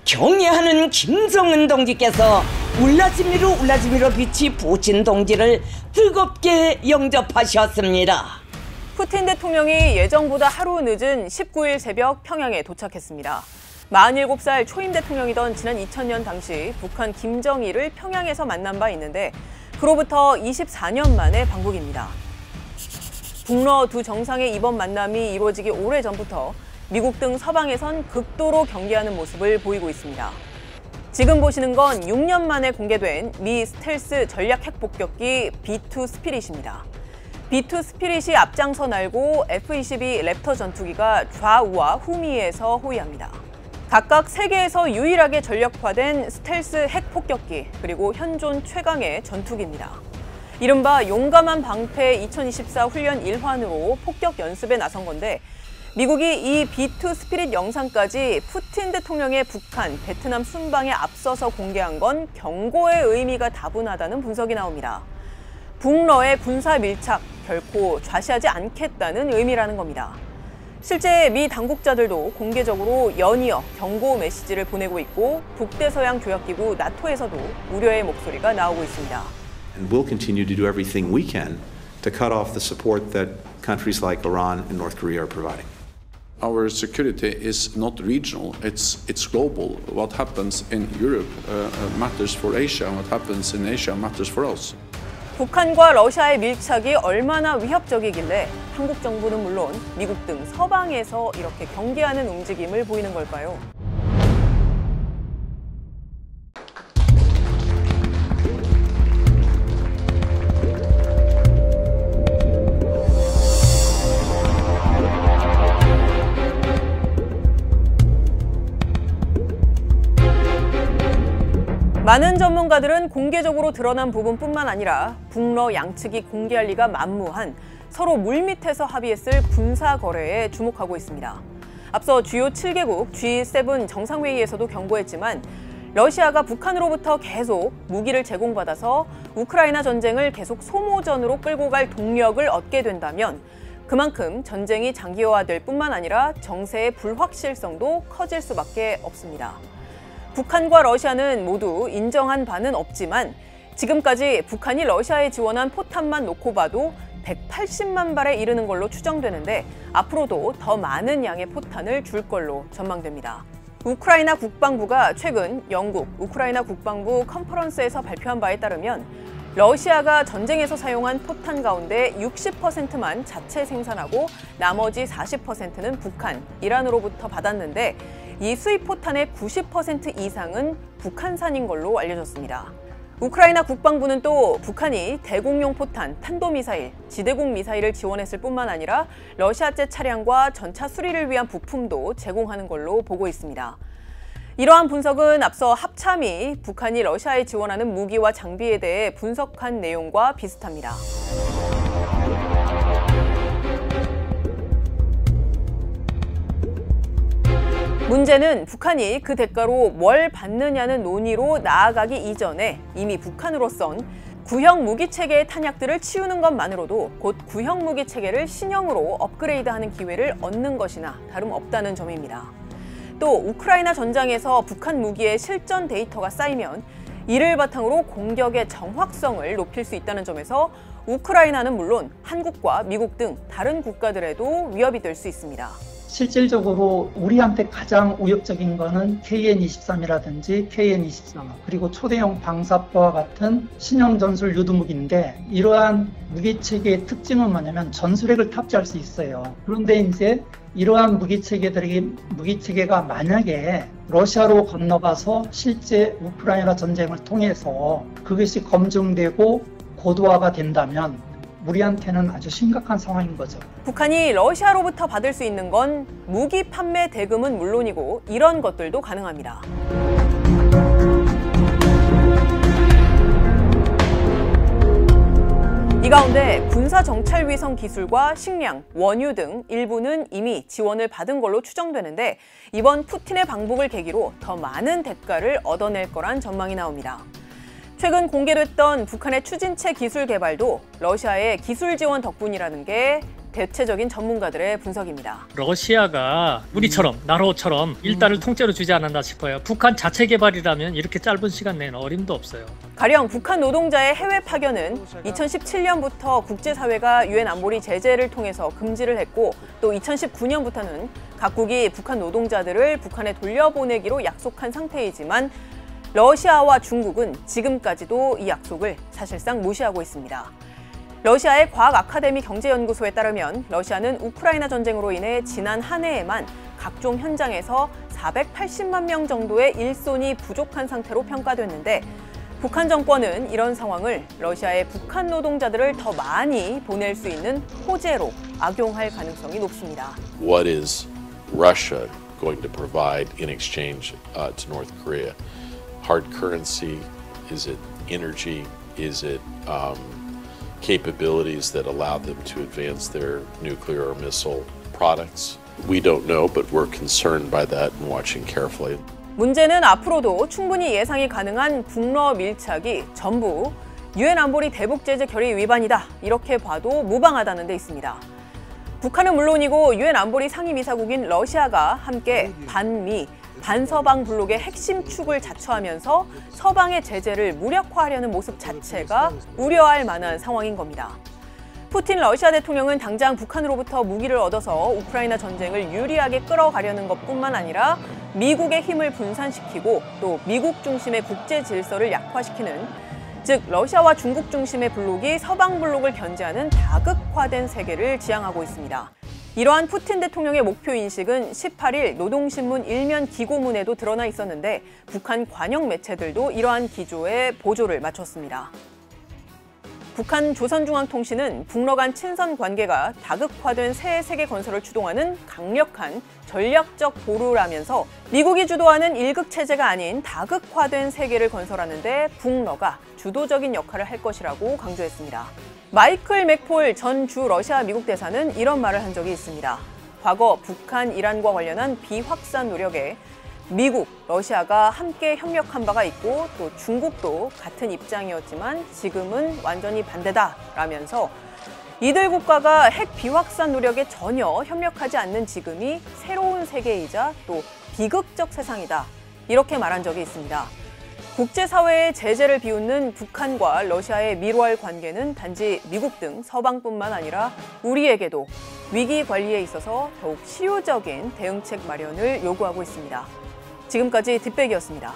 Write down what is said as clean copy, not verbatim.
경애하는 김정은 동지께서 울라지미로 비치 푸친 동지를 뜨겁게 영접하셨습니다. 푸틴 대통령이 예정보다 하루 늦은 19일 새벽 평양에 도착했습니다. 47살 초임 대통령이던 지난 2000년 당시 북한 김정일을 평양에서 만난 바 있는데 그로부터 24년 만에 방북입니다. 북러 두 정상의 이번 만남이 이루어지기 오래전부터 미국 등 서방에선 극도로 경계하는 모습을 보이고 있습니다. 지금 보시는 건 6년 만에 공개된 미 스텔스 전략 핵폭격기 B-2 스피릿입니다. B-2 스피릿이 앞장서 날고 F-22 랩터 전투기가 좌우와 후미에서 호위합니다. 각각 세계에서 유일하게 전력화된 스텔스 핵폭격기 그리고 현존 최강의 전투기입니다. 이른바 용감한 방패 2024 훈련 일환으로 폭격 연습에 나선 건데 미국이 이 B-2 스피릿 영상까지 푸틴 대통령의 북한, 베트남 순방에 앞서서 공개한 건 경고의 의미가 다분하다는 분석이 나옵니다. 북러의 군사 밀착 결코 좌시하지 않겠다는 의미라는 겁니다. 실제 미 당국자들도 공개적으로 연이어 경고 메시지를 보내고 있고 북대서양 조약기구 나토에서도 우려의 목소리가 나오고 있습니다. And we'll continue to do everything we can to cut off the support that countries like Iran and North Korea are providing. Our security is not regional, it's global. What happens in Europe matters for Asia, and what happens in Asia matters for us. 북한과 러시아의 밀착이 얼마나 위협적이길래 한국 정부는 물론 미국 등 서방에서 이렇게 경계하는 움직임을 보이는 걸까요? 많은 전문가들은 공개적으로 드러난 부분뿐만 아니라 북러 양측이 공개할 리가 만무한 서로 물밑에서 합의했을 군사 거래에 주목하고 있습니다. 앞서 주요 7개국 G7 정상회의에서도 경고했지만 러시아가 북한으로부터 계속 무기를 제공받아서 우크라이나 전쟁을 계속 소모전으로 끌고 갈 동력을 얻게 된다면 그만큼 전쟁이 장기화될 뿐만 아니라 정세의 불확실성도 커질 수밖에 없습니다. 북한과 러시아는 모두 인정한 바는 없지만 지금까지 북한이 러시아에 지원한 포탄만 놓고 봐도 180만 발에 이르는 걸로 추정되는데 앞으로도 더 많은 양의 포탄을 줄 걸로 전망됩니다. 우크라이나 국방부가 최근 영국 우크라이나 국방부 컨퍼런스에서 발표한 바에 따르면 러시아가 전쟁에서 사용한 포탄 가운데 60%만 자체 생산하고 나머지 40%는 북한, 이란으로부터 받았는데 이 수입 포탄의 90% 이상은 북한산인 걸로 알려졌습니다. 우크라이나 국방부는 또 북한이 대공용 포탄, 탄도미사일, 지대공 미사일을 지원했을 뿐만 아니라 러시아제 차량과 전차 수리를 위한 부품도 제공하는 걸로 보고 있습니다. 이러한 분석은 앞서 합참이 북한이 러시아에 지원하는 무기와 장비에 대해 분석한 내용과 비슷합니다. 문제는 북한이 그 대가로 뭘 받느냐는 논의로 나아가기 이전에 이미 북한으로선 구형 무기체계의 탄약들을 치우는 것만으로도 곧 구형 무기체계를 신형으로 업그레이드하는 기회를 얻는 것이나 다름없다는 점입니다. 또 우크라이나 전장에서 북한 무기의 실전 데이터가 쌓이면 이를 바탕으로 공격의 정확성을 높일 수 있다는 점에서 우크라이나는 물론 한국과 미국 등 다른 국가들에도 위협이 될 수 있습니다. 실질적으로 우리한테 가장 위협적인 거는 KN-23이라든지 KN-24 그리고 초대형 방사포와 같은 신형 전술 유도무기인데 이러한 무기체계의 특징은 뭐냐면 전술핵을 탑재할 수 있어요. 그런데 이제 이러한 무기체계가 만약에 러시아로 건너가서 실제 우크라이나 전쟁을 통해서 그것이 검증되고 고도화가 된다면 우리한테는 아주 심각한 상황인 거죠. 북한이 러시아로부터 받을 수 있는 건 무기 판매 대금은 물론이고 이런 것들도 가능합니다. 이 가운데 군사정찰위성 기술과 식량, 원유 등 일부는 이미 지원을 받은 걸로 추정되는데 이번 푸틴의 방북을 계기로 더 많은 대가를 얻어낼 거란 전망이 나옵니다. 최근 공개됐던 북한의 추진체 기술 개발도 러시아의 기술 지원 덕분이라는 게 대체적인 전문가들의 분석입니다. 러시아가 우리처럼 나로처럼 일단을 통째로 주지 않았나 싶어요. 북한 자체 개발이라면 이렇게 짧은 시간 내에는 어림도 없어요. 가령 북한 노동자의 해외 파견은 2017년부터 국제사회가 유엔 안보리 제재를 통해서 금지를 했고 또 2019년부터는 각국이 북한 노동자들을 북한에 돌려보내기로 약속한 상태이지만 러시아와 중국은 지금까지도 이 약속을 사실상 무시하고 있습니다. 러시아의 과학 아카데미 경제연구소에 따르면 러시아는 우크라이나 전쟁으로 인해 지난 한 해에만 각종 현장에서 480만 명 정도의 일손이 부족한 상태로 평가됐는데 북한 정권은 이런 상황을 러시아의 북한 노동자들을 더 많이 보낼 수 있는 호재로 악용할 가능성이 높습니다. What is Russia going to provide in exchange to North Korea? Hard currency? Is it energy? Is it capabilities that allow them to advance their nuclear or missile products? We don't know, but we're concerned by that and watching carefully. 문제는 앞으로도 충분히 예상이 가능한 북러 밀착이 전부 유엔 안보리 대북 제재 결의 위반이다. 이렇게 봐도 무방하다는 데 있습니다. 북한은 물론이고 유엔 안보리 상임이사국인 러시아가 함께 반미, 반서방 블록의 핵심 축을 자처하면서 서방의 제재를 무력화하려는 모습 자체가 우려할 만한 상황인 겁니다. 푸틴 러시아 대통령은 당장 북한으로부터 무기를 얻어서 우크라이나 전쟁을 유리하게 끌어가려는 것뿐만 아니라 미국의 힘을 분산시키고 또 미국 중심의 국제 질서를 약화시키는, 즉 러시아와 중국 중심의 블록이 서방 블록을 견제하는 다극화된 세계를 지향하고 있습니다. 이러한 푸틴 대통령의 목표 인식은 18일 노동신문 일면 기고문에도 드러나 있었는데 북한 관영 매체들도 이러한 기조에 보조를 맞췄습니다. 북한 조선중앙통신은 북러 간 친선 관계가 다극화된 새 세계 건설을 추동하는 강력한 전략적 보루라면서 미국이 주도하는 일극 체제가 아닌 다극화된 세계를 건설하는 데 북러가 주도적인 역할을 할 것이라고 강조했습니다. 마이클 맥폴 전 주 러시아 미국 대사는 이런 말을 한 적이 있습니다. 과거 북한, 이란과 관련한 비확산 노력에 미국, 러시아가 함께 협력한 바가 있고 또 중국도 같은 입장이었지만 지금은 완전히 반대다라면서 이들 국가가 핵 비확산 노력에 전혀 협력하지 않는 지금이 새로운 세계이자 또 비극적 세상이다. 이렇게 말한 적이 있습니다. 국제사회의 제재를 비웃는 북한과 러시아의 밀월 관계는 단지 미국 등 서방뿐만 아니라 우리에게도 위기 관리에 있어서 더욱 실효적인 대응책 마련을 요구하고 있습니다. 지금까지 뒷백이었습니다.